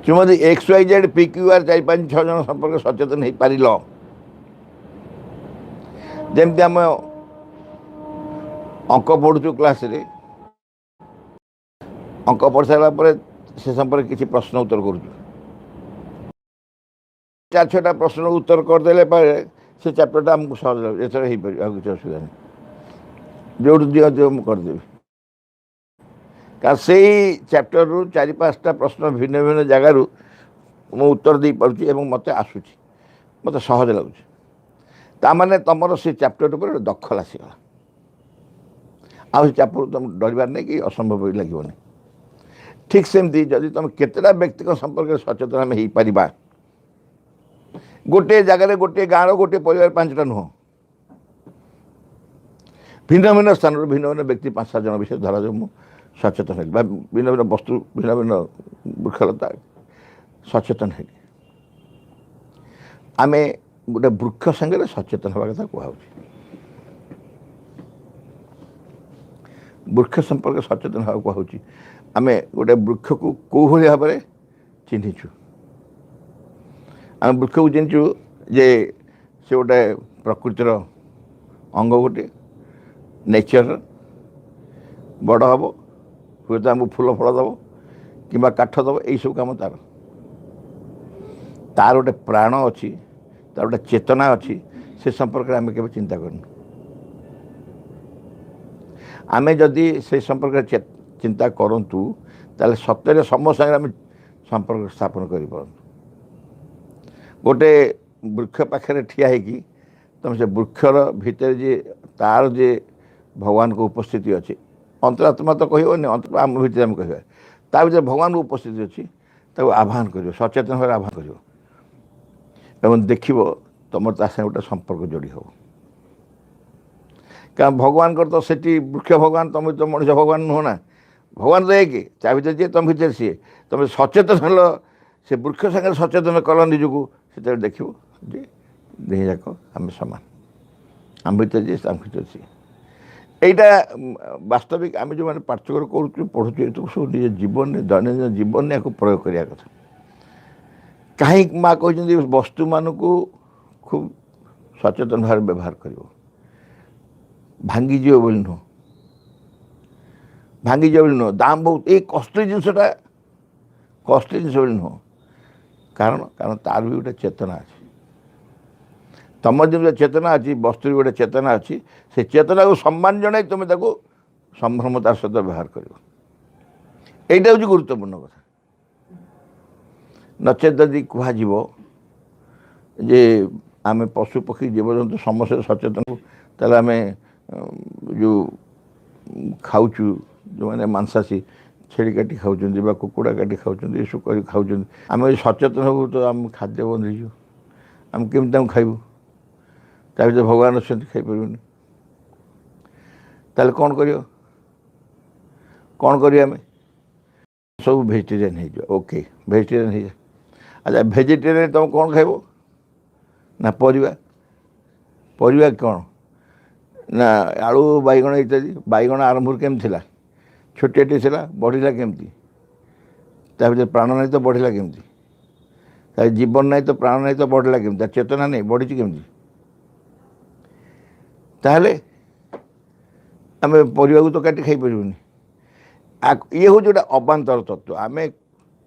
ତୁମେ ଯଦି XYZ PQR 4, 5, 6 ଜଣ ସମ୍ପର୍କରେ ସଚେତନ ହେଇପାରିଲ, ଯେମିତି ଆମେ ଅଙ୍କ ପଢ଼ୁଛୁ କ୍ଲାସରେ, ଅଙ୍କ ପଢ଼ି ସାରିଲା ପରେ से संपर्क किसी प्रश्न उत्तर करूँ 4-6टा प्रश्न उत्तर करदेले से चैप्टरटा आमको सहज लगे एथर हो पार आ किसी असुविधा नहीं जो दियो मुझे करदेवी कारण से चैप्टर रु 4-5टा प्रश्न भिन्न भिन्न जगार मु उत्तर दे पार्टी मत आसूँ मत सहज लगुच ताने तुम से चैप्टर पर दखल आसीगला आ चैप्टर तुम डरबार नहीं कि असंभव भी लगे ठीक सेमती जदि तुम केतेटा व्यक्ति संपर्क सचेतन आम हो पार गोटे जगार गोटे गाँव गोटे परिवार 5टा नुह भिन्न भिन्न स्थान भिन्न भिन्न व्यक्ति 5-7 जन विषय धरा जो मुझे सचेतन है भिन्न भिन्न वस्तु भिन्न भिन्न वृक्षलता सचेतन है आम गोटे वृक्ष संगे सचेतन हवा कथा कहु वृक्ष संपर्क सचेतन हवा कहूँ आम गोटे वृक्ष को कौ भाई भाव में चिन्हिचु आम वृक्ष को चिन्हचु जे से गोटे प्रकृतिर अंग गोटे नेचर बड़ हम हूँ तो आमको फूल फल दब कि काठ दब यही सब कम तार गोटे प्राण अच्छी तार गोटे चेतना अच्छी से संपर्क आम के चिंता करनु आम जदि से संपर्क चिंता करूँ ताले सत्य सम संगे आम संपर्क स्थापन कर गोटे वृक्ष पाखे ठिया होगी तुम से वृक्षर भितर जे तार जे भगवान को उपस्थिति अच्छी अंतरात्मा तो कहनी आम भितर आम कह ता भर भगवान को उपस्थिति अच्छी ताको आह्वान कर सचेतन भाव आह्वान कर देख तुम ता गोटे संपर्क जोड़ी हो क्या भगवान को तो सेठी वृक्ष भगवान तुम तो मनुष्य भगवान नुह ना भगवान तो एक ता भर जी तुम भर सी तुम सचेतन हल से वृक्ष सागर सचेतन कल निजक से देख देह जाक आम सामान आम भर जी आम भर सी यहाँ वास्तविक आम जो मैंने पार्थक्य करूँ पढ़ुचु ये तो सब निज जीवन दैनंदिन जीवन में प्रयोग करने कथा कहीं माँ कहते वस्तु मान को खूब सचेतन भाव व्यवहार कर भांगीजी बोली नुह भांगीजी बोली नुह दाम बहुत ये कष्ट जिनसा कष्ट जिन बोली नुह कारण कारण तार भी गोटे चेतना अच्छी तुम जो चेतना अच्छी वस्तु गोटे चेतना अच्छी से चेतना को सम्मान जन तुम संभ्रमतार सहित व्यवहार कर यहाँ हूँ गुरुत्वपूर्ण कथा नचेत यदि कह जे आम पशु पक्षी जीवजंतु समस्त सचेतन ताले आम जो खाऊँ जो मैंने मांसासी छेड़ी काटी खाऊँ कुकुड़ा काटी खाऊँ सुकर खाऊँ आम सचेतन हो तो आम खाद्य बंद हो आम केमी खाइबू ता भर भगवान अच्छा खाईपर ताले कौन कर कौन करें सब भेजिटेरियन हो ओके भेजिटेरियन हो अच्छा भेजिटेरियन तुम कौन खाइब ना परिवा परिवा कौन ना आलू बैगण इत्यादि बैगण आरंभ केम थिला छोटियाटी थिला बढ़िला केमती ता भर प्राण नहीं तो बढ़िला केमती जीवन नहीं तो प्राण नहीं तो बढ़िला केमती चेतना नहीं बढ़ी केमती ताहले आम परिवा को तो काटी खाई पारूनी ये हूँ जोटा अबांतर तत्व आम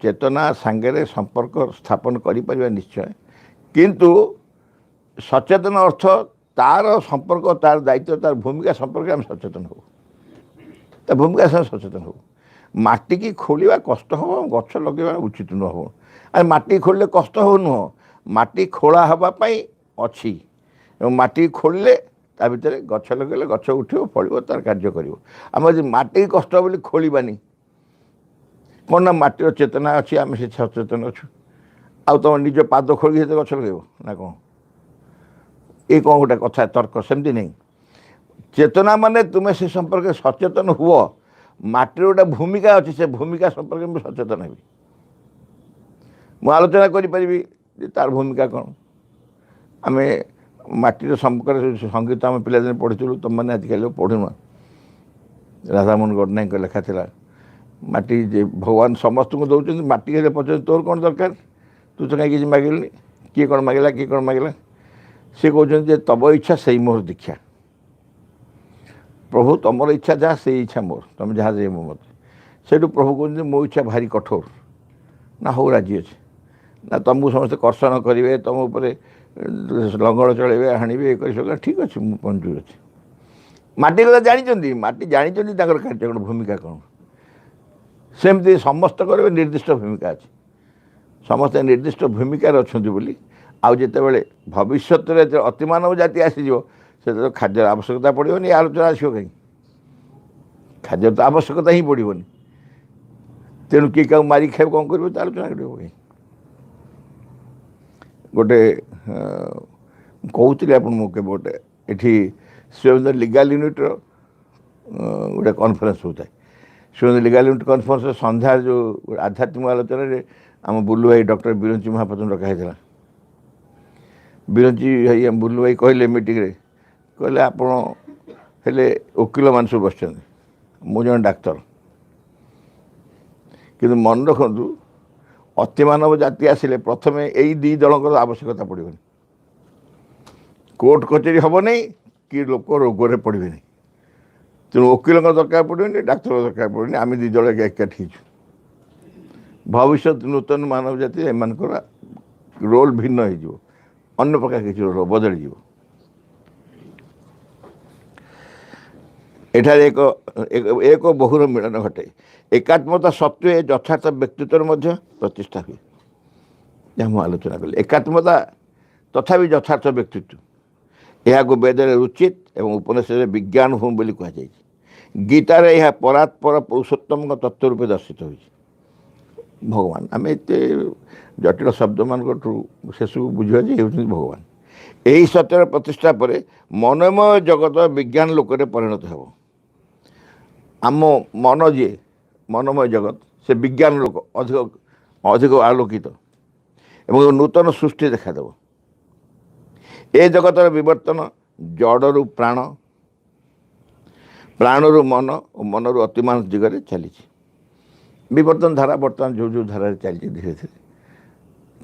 चेतना सांगे संपर्क स्थापन कर निश्चय किंतु सचेतन अर्थ तार संपर्क तार दायित्व तार भूमिका संपर्क आम सचेतन हो ता भूमिका सचेतन हो माटी की खोलिया कष्ट हो गछ लगे उचित नुह आ माटी खोलिले कष्ट हो नुह माटी खोला हाँपाई अच्छी माटी खोलिले ता भर गछ लगे गछ उठ फल तार कार्य कर आम माटी कष्ट बोली खोलबानी कौन ना माटीर चेतना अच्छी आम से सचेतन अच्छु आ तुम निज पाद खोल गछ लगे ना कौन ये कौन गोटे कथा तर्क सेमती नहीं चेतना माने तुम्हें से संपर्क सचेतन हुआ माटीर गोटे भूमिका अच्छी से भूमिका संपर्क में सचेतन हेबी मु आलोचना करी तार भूमिका कौन आम माटीर संपर्क संगीत आम पिलादिन पढ़ीलु तुम मैंने आजिकल पढ़ुन राधामोहन गडनायक लेखा था माटी जे भगवान समस्त को दौरान माटी हेल्ले पचार तोर कौन दरकार तू तो कहीं मागिलनी किए कौन मांगला किए कौन मांगला सी कहते तब इच्छा से मोर दीक्षा प्रभु तुम इच्छा जहाँ से इच्छा मोर तुम जहाँ जे मो मत से प्रभु कहते मो इच्छा भारी कठोर ନା ହଉ ରାଜି ଅଛି, ନା ତୁମକୁ ସମସ୍ତେ କର୍ଷଣ କରିବେ, ତୁମ ଉପରେ ଲଙ୍ଗଳ ଚଳେଇବେ, ହାଣିବେ, ଇଏ କରି ଠିକ୍ ଅଛି, ମୁଁ ମଞ୍ଜୁର ଅଛି। ମାଟି କଥା ଜାଣିଛନ୍ତି, ମାଟି ଜାଣିଛନ୍ତି ତାଙ୍କର କାର୍ଯ୍ୟ କ'ଣ, ଭୂମିକା କ'ଣ। ସେମିତି ସମସ୍ତଙ୍କର ବି ନିର୍ଦ୍ଦିଷ୍ଟ ଭୂମିକା ଅଛି, ସମସ୍ତେ ନିର୍ଦ୍ଦିଷ୍ଟ ଭୂମିକାରେ ଅଛନ୍ତି ବୋଲି। ଆଉ ଯେତେବେଳେ ଭବିଷ୍ୟତରେ ଅତିମାନବ ଜାତି ଆସିଯିବ, ସେତେବେଳେ ଖାଦ୍ୟର ଆବଶ୍ୟକତା ପଡ଼ିବନି, ଆଲୋଚନା ଆସିବ କାହିଁକି? ଖାଦ୍ୟର ତ ଆବଶ୍ୟକତା ହିଁ ପଡ଼ିବନି। ତେଣୁ କିଏ କାହାକୁ ମାରିକି ଖାଇବ, କ'ଣ କରିବ, ତା ଆଲୋଚନା କରିବ କାହିଁକି? ଗୋଟେ କହୁଥିଲି ଆପଣ, ମୁଁ କେବେ ଗୋଟେ ଏଠି ଶିବଚନ୍ଦ୍ର ଲିଗାଲ ୟୁନିଟ୍ର ଗୋଟେ କନଫରେନ୍ସ ହେଉଥାଏ। ଶିବଚନ୍ଦ୍ର ଲିଗାଲ ୟୁନିଟ୍ କନଫରେନ୍ସରେ ସନ୍ଧ୍ୟାରେ ଯେଉଁ ଆଧ୍ୟାତ୍ମିକ ଆଲୋଚନାରେ ଆମ ବୁଲୁ ଭାଇ ଡକ୍ଟର ବିରଞ୍ଚି ମହାପାତ୍ର ଡକା ହେଇଥିଲା। ବିରଞ୍ଚି ଭାଇ ବୁଲୁ ଭାଇ କହିଲେ ମିଟିଂରେ, କହିଲେ ଆପଣ ହେଲେ ଓକିଲମାନେ ସବୁ ବସିଛନ୍ତି, ମୁଁ ଜଣେ ଡାକ୍ତର, କିନ୍ତୁ ମନେ ରଖନ୍ତୁ ଅତିମାନବ ଜାତି ଆସିଲେ ପ୍ରଥମେ ଏଇ ଦୁଇ ଦଳଙ୍କର ଆବଶ୍ୟକତା ପଡ଼ିବନି। କୋର୍ଟ କଚେରୀ ହେବନି କି ଲୋକ ରୋଗରେ ପଡ଼ିବେନି। ତେଣୁ ଓକିଲଙ୍କ ଦରକାର ପଡ଼ିବନି, ଡାକ୍ତର ଦରକାର ପଡ଼ିବନି, ଆମେ ଦୁଇ ଦଳ ଏକାଠି ହେଇଛୁ। ଭବିଷ୍ୟତ ନୂତନ ମାନବ ଜାତି ଏମାନଙ୍କର ରୋଲ୍ ଭିନ୍ନ ହେଇଯିବ, ଅନ୍ୟ ପ୍ରକାର କିଛି ରୋଲ୍ ବଦଳିଯିବ। ଏଠାରେ ଏକ ବହୁର ମିଳନ ଘଟେ। ଏକାତ୍ମତା ସତ୍ତ୍ୱେ ଯଥାର୍ଥ ବ୍ୟକ୍ତିତ୍ୱର ମଧ୍ୟ ପ୍ରତିଷ୍ଠା ହୁଏ, ଯାହା ମୁଁ ଆଲୋଚନା କଲି। ଏକାତ୍ମତା ତଥାପି ଯଥାର୍ଥ ବ୍ୟକ୍ତିତ୍ୱ, ଏହାକୁ ବେଦରେ ଉଚିତ ଏବଂ ଉପନିଷଦରେ ବିଜ୍ଞାନ ଭୂମି ବୋଲି କୁହାଯାଇଛି। ଗୀତାରେ ଏହା ପରାତ୍ପର ପୁରୁଷୋତ୍ତମଙ୍କ ତତ୍ତ୍ୱ ରୂପେ ଦର୍ଶିତ ହୋଇଛି। ଭଗବାନ, ଆମେ ଏତେ ଜଟିଳ ଶବ୍ଦମାନଙ୍କଠୁ ସେସବୁ ବୁଝିବା ଯେ ହେଉଛନ୍ତି ଭଗବାନ। ଏହି ସତ୍ୟର ପ୍ରତିଷ୍ଠା ପରେ ମନୋମୟ ଜଗତ ବିଜ୍ଞାନ ଲୋକରେ ପରିଣତ ହେବ। ଆମ ମନ ଯିଏ ମନୋମୟ ଜଗତ, ସେ ବିଜ୍ଞାନ ଲୋକ, ଅଧିକ ଆଲୋକିତ ଏବଂ ନୂତନ ସୃଷ୍ଟି ଦେଖାଦେବ। ଏ ଜଗତର ବିବର୍ତ୍ତନ ଜଡ଼ରୁ ପ୍ରାଣ, ପ୍ରାଣରୁ ମନ ଓ ମନରୁ ଅତିମାନ ଦିଗରେ ଚାଲିଛି। ବିବର୍ତ୍ତନ ଧାରା ବର୍ତ୍ତମାନ ଯେଉଁ ଯେଉଁ ଧାରାରେ ଚାଲିଛି, ଧୀରେ ଧୀରେ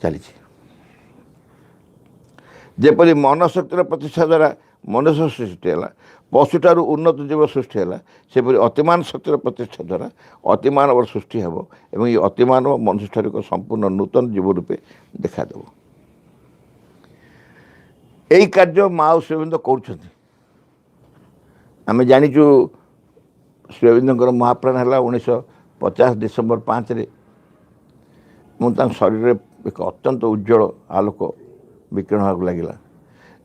ଚାଲିଛି। ଯେପରି ମନଶକ୍ତିର ପ୍ରତିଷ୍ଠା ଦ୍ୱାରା ମନୁଷ୍ୟ ସୃଷ୍ଟି ହେଲା, ପଶୁଠାରୁ ଉନ୍ନତ ଜୀବ ସୃଷ୍ଟି ହେଲା, ସେପରି ଅତିମାନ ଶକ୍ତିର ପ୍ରତିଷ୍ଠା ଦ୍ୱାରା ଅତିମାନବର ସୃଷ୍ଟି ହେବ ଏବଂ ଏହି ଅତିମାନବ ମନୁଷ୍ୟଠାରୁ ଏକ ସମ୍ପୂର୍ଣ୍ଣ ନୂତନ ଜୀବ ରୂପେ ଦେଖାଦେବ। ଏହି କାର୍ଯ୍ୟ ମା ଓ ଶ୍ରୀଅରବିନ୍ଦ କରୁଛନ୍ତି। ଆମେ ଜାଣିଛୁ ଶ୍ରୀଅରବିନ୍ଦଙ୍କର ମହାପ୍ରାଣ ହେଲା 1950 ଡିସେମ୍ବର 5ରେ। ମୁଁ ତାଙ୍କ ଶରୀରରେ ଏକ ଅତ୍ୟନ୍ତ ଉଜ୍ଜଳ ଆଲୋକ ବିକିରଣ ହେବାକୁ ଲାଗିଲା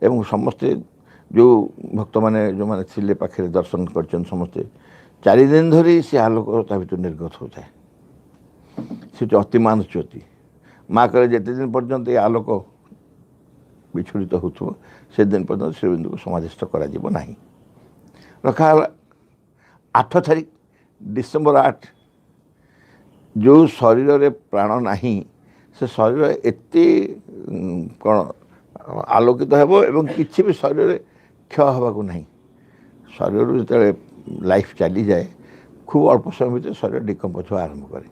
ଏବଂ ସମସ୍ତେ ଯେଉଁ ଭକ୍ତମାନେ ଯେଉଁମାନେ ଥିଲେ ପାଖରେ ଦର୍ଶନ କରିଛନ୍ତି, ସମସ୍ତେ 4 ଦିନ ଧରି ସେ ଆଲୋକ ତା ଭିତରୁ ନିର୍ଗତ ହେଉଥାଏ। ସେ ଅତିମାନ ଜ୍ୟୋତି। ମା କହିଲେ ଯେତେ ଦିନ ପର୍ଯ୍ୟନ୍ତ ଏ ଆଲୋକ ବିଛୁଡ଼ିତ ହେଉଥିବ, ସେଦିନ ପର୍ଯ୍ୟନ୍ତ ଶ୍ରୀଅରବିନ୍ଦଙ୍କୁ ସମାଧିସ୍ଥ କରାଯିବ ନାହିଁ। ରଖାହେଲା 8 ତାରିଖ ଡିସେମ୍ବର 8। ଯେଉଁ ଶରୀରରେ ପ୍ରାଣ ନାହିଁ, ସେ ଶରୀର ଏତେ କ'ଣ ଆଲୋକିତ ହେବ ଏବଂ କିଛି ବି ଶରୀରରେ କ୍ଷୟ ହେବାକୁ ନାହିଁ। ଶରୀରରୁ ଯେତେବେଳେ ଲାଇଫ୍ ଚାଲିଯାଏ, ଖୁବ୍ ଅଳ୍ପ ସମୟ ଭିତରେ ଶରୀର ଡିକମ୍ପୋଜ୍ ହେବା ଆରମ୍ଭ କରେ।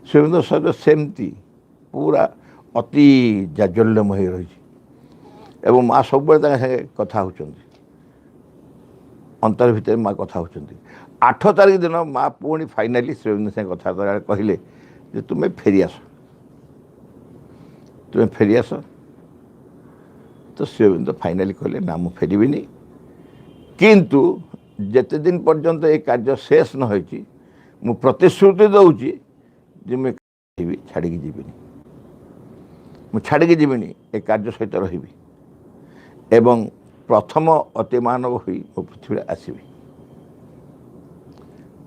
ଶ୍ରୀଅରବିନ୍ଦ ଶରୀର ସେମିତି ପୁରା ଅତି ଜାଜ୍ୱଲ୍ୟମୟ ରହିଛି ଏବଂ ମା ସବୁବେଳେ ତାଙ୍କ ସାଙ୍ଗେ କଥା ହେଉଛନ୍ତି, ଅନ୍ତର ଭିତରେ ମା କଥା ହେଉଛନ୍ତି। 8 ତାରିଖ ଦିନ ମା ପୁଣି ଫାଇନାଲି ଶ୍ରୀଅରବିନ୍ଦ ସାଙ୍ଗେ କଥାବାର୍ତ୍ତା କହିଲେ ଯେ ତୁମେ ଫେରିଆସ, ତୁମେ ଫେରିଆସ। ତ ଶ୍ରୀଅରବିନ୍ଦ ଫାଇନାଲି କହିଲେ ନା, ମୁଁ ଫେରିବିନି, କିନ୍ତୁ ଯେତେ ଦିନ ପର୍ଯ୍ୟନ୍ତ ଏ କାର୍ଯ୍ୟ ଶେଷ ନ ହୋଇଛି, ମୁଁ ପ୍ରତିଶ୍ରୁତି ଦେଉଛି ଯେ ମୁଁ ଛାଡ଼ିକି ଯିବିନି, ମୁଁ ଛାଡ଼ିକି ଯିବିନି, ଏ କାର୍ଯ୍ୟ ସହିତ ରହିବି ଏବଂ ପ୍ରଥମ ଅତିମାନବ ହୋଇ ମୁଁ ପୃଥିବୀରେ ଆସିବି।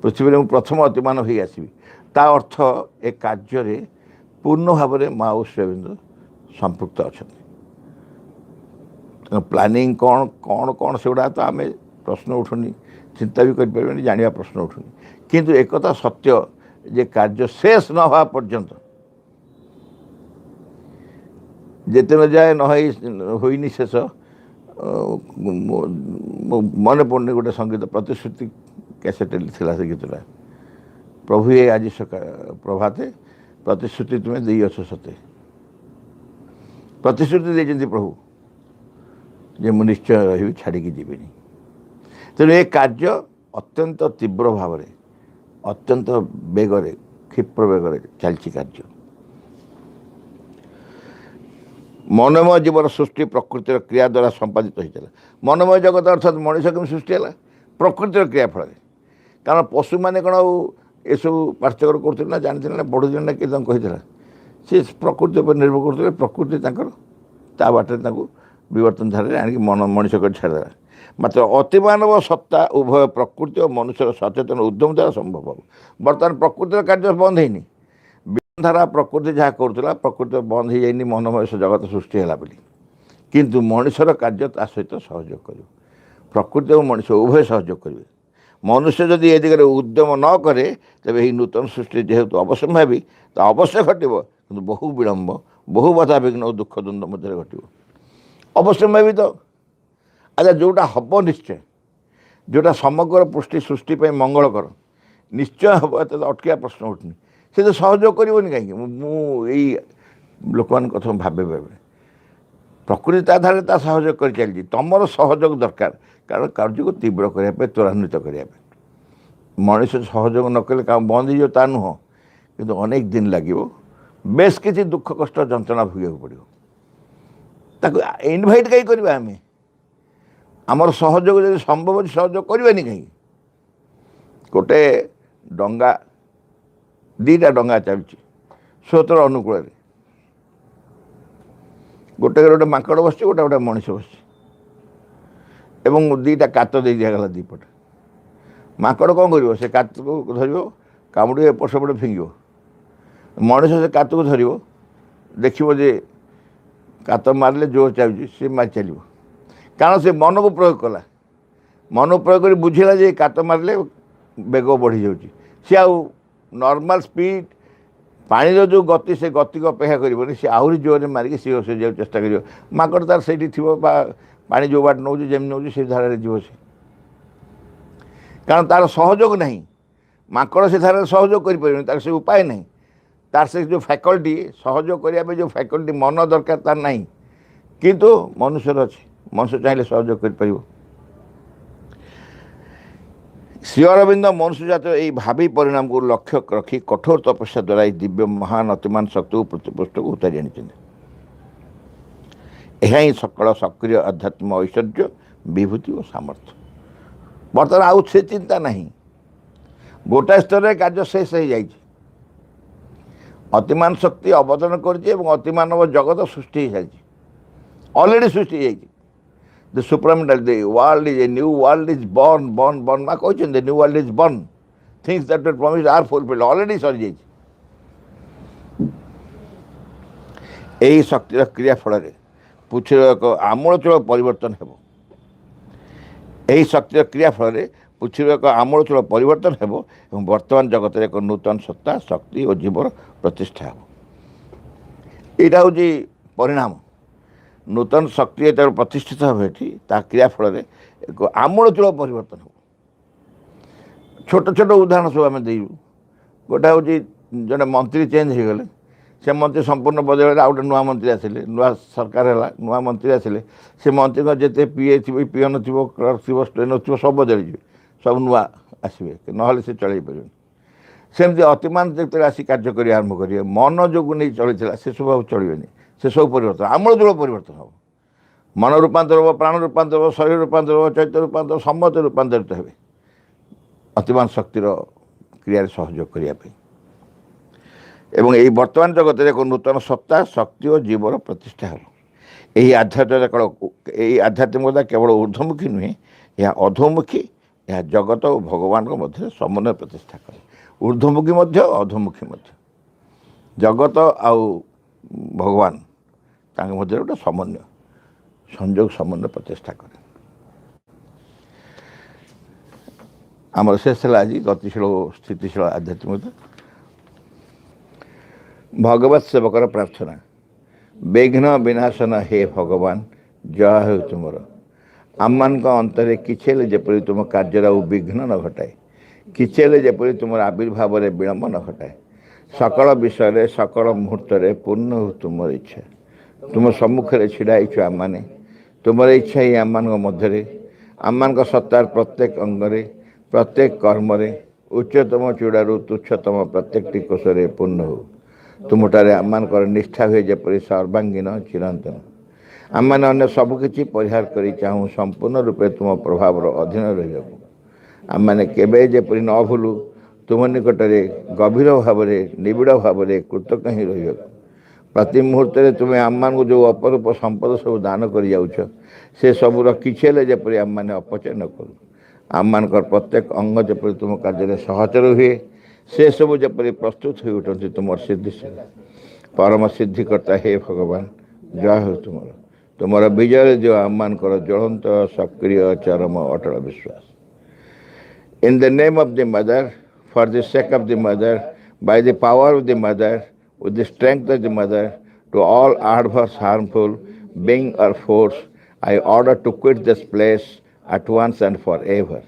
ପୃଥିବୀରେ ମୁଁ ପ୍ରଥମ ଅତିମାନବ ହୋଇ ଆସିବି। ତା ଅର୍ଥ ଏ କାର୍ଯ୍ୟରେ ପୂର୍ଣ୍ଣ ଭାବରେ ମା ଓ ଶ୍ରୀଅରବିନ୍ଦ ସମ୍ପୃକ୍ତ ଅଛନ୍ତି। ପ୍ଲାନିଂ କ'ଣ କ'ଣ କ'ଣ ସେଗୁଡ଼ା ତ ଆମେ ପ୍ରଶ୍ନ ଉଠୁନି, ଚିନ୍ତା ବି କରିପାରିବାନି, ଜାଣିବା ପ୍ରଶ୍ନ ଉଠୁନି। କିନ୍ତୁ ଏକଥା ସତ୍ୟ ଯେ କାର୍ଯ୍ୟ ଶେଷ ନ ହେବା ପର୍ଯ୍ୟନ୍ତ, ଯେତେବେଳେ ଯାଏ ହୋଇନି ଶେଷ, ମନେ ପଡ଼ୁନି ଗୋଟେ ସଙ୍ଗୀତ ପ୍ରତିଶ୍ରୁତି କ୍ୟାସେଟ୍ ଥିଲା ସେ ଗୀତଟା, ପ୍ରଭୁ ଏ ଆଜି ପ୍ରଭାତେ ପ୍ରତିଶ୍ରୁତି ତୁମେ ଦେଇଅଛ ସତେ। ପ୍ରତିଶ୍ରୁତି ଦେଇଛନ୍ତି ପ୍ରଭୁ ଯେ ମୁଁ ନିଶ୍ଚୟ ରହିବି, ଛାଡ଼ିକି ଯିବିନି। ତେଣୁ ଏ କାର୍ଯ୍ୟ ଅତ୍ୟନ୍ତ ତୀବ୍ର ଭାବରେ, ଅତ୍ୟନ୍ତ ବେଗରେ, କ୍ଷିପ୍ର ବେଗରେ ଚାଲିଛି କାର୍ଯ୍ୟ मनोमय जीवन सृष्टि प्रकृतिर क्रिया द्वारा संपादित होता है। मनोमय जगत अर्थात मनुष्य केमी सृष्टि है प्रकृतिर क्रिया फल। कारण पशु मैंने कौन ये सब पार्थक्य करते ना जानते ना पढ़ुते ना किए कही सी प्रकृति पर निर्भर करते प्रकृति ता बाटे विवर्तन धारा आणिक मन मनीष कर छाड़देला। मात्र अतिमानव सत्ता उभय प्रकृति और मनुष्य सचेतन उद्यम द्वारा संभव हम। बर्तमान प्रकृतिर कार्य बंद है धारा प्रकृति जहाँ करूला प्रकृति बंद हो जाए मनोमय जगत सृष्टि है बोली किंतु मनुष्यर कार्य ता सहित सहयोग कर प्रकृति और मनुष्य उभय सहयोग करेंगे। मनुष्य जदि ए दिगरे उद्यम न करे तेज यही नूतन सृष्टि जेहेतु अवश्यम्भावी तो अवश्य घटव कि बहु विलम्ब बहु बाधा विघ्न और दुख द्वंद मध्य घट अवश्यम्भावी। तो अच्छा जोटा हम निश्चय जोटा समग्र पुष्टि सृष्टि मंगलकर निश्चय हम अटकिया प्रश्न उठनी से तो सहयोग करनी कहीं लोक मान कथा भावे भावे प्रकृति ताधार ता सहयोग कर चलती तुम सहयोग दरकार कारण कार्य को तीव्र करने त्वरान्वित करने मनुष्य सहयोग न कले काम बंद हो ता नुह कि अनेक दिन लगे बेस किसी दुख कष्ट जंत्रणा भोग पड़ो ताको इनभाइट कहीं करवा आम आमर सहयोग जब संभव सहयोग करवानी कहीं गोटे डंगा दीटा डंगा चलती स्रोतर अनुकूल गोटे गोटे माकड़ बस गोटे गोटे मनीष बस एवं दीटा कात दे दिगला दीपट माकड़ कौन कर से कात को धर कामुड़ एपट सेपट फिंग मनीष से कात को धर देखो जे कात मारे जोर चाहिए सी मार चलो कारण से मन को प्रयोग कला मन प्रयोग कर बुझेगा जे कात मारे बेग बढ़ी जाऊँगी सी आउ नॉर्मल स्पीड पानी जो गति से गति को अपेक्षा कर सी आहरी जोर मारिक सी जा चेष्टा कर माकड़ तार से पानी जो बाट नौ जमी नौ से धारा जीव से कारण तार सहयोग नहीं माकड़ से धारा सहयोग कर तार से उपाय नहीं तार से जो फैकल्टी सहयोग करने जो फैकल्टी मन दरकार तार नहीं किंतु मनुष्यर अच्छे मनुष्य चाहिए सहयोग कर श्री अरविंद मनुष्य जात यही भावी परिणाम को लक्ष्य रखी कठोर तपस्या द्वारा दिव्य महान अतिमान शक्ति प्रतिपृष्ठ को उतारी आनी यह सकल सक्रिय आध्यात्म ऐश्वर्य विभूति और सामर्थ्य बर्तमान आउ से चिंता नहीं गोटाए स्तर कार्य शेष हो जाए अतिमान शक्ति अवतरण कर अतिमानव जगत सृष्टि हो जाए अलरेडी सृष्टि हो The supramental, the world is a new world is born मा कहते the new world is born. Things that were promised are fulfilled. Already सरी जाइए यही शक्तिर क्रिया फल पृथ्वी एक आमूलचूल परिवर्तन हो यही शक्तिर क्रिया फल पृथ्वी एक आमूलचूल परिवर्तन हो वर्तमान जगत एक नूतन सत्ता शक्ति और जीवन प्रतिष्ठा हो यहाँ हूँ परिणाम नूतन शक्ति जो प्रतिष्ठित हे क्रिया फल एक आमूलचूल परिवर्तन हो छोट छोट उदाहरण सब आम दे गोटे हूँ जड़े मंत्री चेंज हो गले से मंत्री संपूर्ण बदल आउ गोटे नुआ मंत्री आसिले नुआ सरकार है नुआ मंत्री आसिले से मंत्री जिते पीए थी पीएन थी क्लर्क थी स्टेनो थी सब बदल जाए सब नुआ आसवे ना से चल पारे सेमती अतिमान जो आसी कार्य कर आरंभ करेंगे मन जो नहीं चलता से सब चलने से सब परिवर्तन आमूलचूल परिवर्तन हो मन रूपांतर हो प्राण रूपांतर हो शरीर रूपांतर हो चैत्य रूपांतर समस्त रूपांतरित हे अतिमान शक्तिर क्रिया सहयोग करने एवं यही वर्तमान जगत एक नूतन सत्ता शक्ति और जीवन प्रतिष्ठा हो यही आध्यात्मिकता केवल ऊर्ध्वमुखी नुहे यह अधोमुखी यह जगत और भगवान मध्य समन्वय प्रतिष्ठा करे ऊर्ध्वमुखी अधोमुखी जगत आउ भगवान मध्य गोटे समन्वय संयोग समन्वय प्रतिष्ठा करे आमर शेष है आज गतिशील स्थितिशील आध्यात्मिकता भगवत सेवकर प्रार्थना विघ्न विनाशन हे भगवान जय हो तुमर आम मान अंतरे किछेले जेपरी तुम कार्य विघ्न न घटाए किछेले जेपरी तुम आविर्भाव विलम्ब न घटाए सकल विषय सकल मुहूर्त पूर्ण हो तुम इच्छा तुम सम्मुखें छिड़ाई आम मैंने तुम इच्छा ही आम मध्य आम सत्तार प्रत्येक अंगरे प्रत्येक कर्म उच्चतम चूड़ारू तुच्छतम प्रत्येक टिकोशरे पूर्ण हो ତୁମଠାରେ ଆମମାନଙ୍କର ନିଷ୍ଠା ହୁଏ ଯେପରି ସର୍ବାଙ୍ଗୀନ ଚିରନ୍ତନ। ଆମମାନେ ଅନ୍ୟ ସବୁକିଛି ପରିହାର କରି ଚାହୁଁ ସମ୍ପୂର୍ଣ୍ଣ ରୂପେ ତୁମ ପ୍ରଭାବର ଅଧୀନ ରହିବାକୁ। ଆମମାନେ କେବେ ଯେପରି ନ ଭୁଲୁ ତୁମ ନିକଟରେ ଗଭୀର ଭାବରେ ନିବିଡ଼ ଭାବରେ କୃତଜ୍ଞ ହିଁ ରହିବାକୁ। ପ୍ରତି ମୁହୂର୍ତ୍ତରେ ତୁମେ ଆମମାନଙ୍କୁ ଯେଉଁ ଅପରୂପ ସମ୍ପଦ ସବୁ ଦାନ କରିଯାଉଛ ସେ ସବୁର କିଛି ହେଲେ ଯେପରି ଆମମାନେ ଅପଚୟ ନ କରୁ। ଆମମାନଙ୍କର ପ୍ରତ୍ୟେକ ଅଙ୍ଗ ଯେପରି ତୁମ କାର୍ଯ୍ୟରେ ସହଚର ହୁଏ ସେସବୁ ଯେପରି ପ୍ରସ୍ତୁତ ହୋଇ ଉଠନ୍ତି ତୁମର ସିଦ୍ଧି ପରମ ସିଦ୍ଧିକର୍ତ୍ତା ହେ ଭଗବାନ, ଜୟ ହେଉ ତୁମର। ତୁମର ବିଜୟରେ ଯେଉଁ ଆମମାନଙ୍କର ଜ୍ୱଳନ୍ତ ସକ୍ରିୟ ଚରମ ଅଟଳ ବିଶ୍ୱାସ। In the name of the mother, for the sake of the mother, by the power of the mother, with the strength of the mother, to all adverse, harmful being or force, I order to quit this place at once and forever.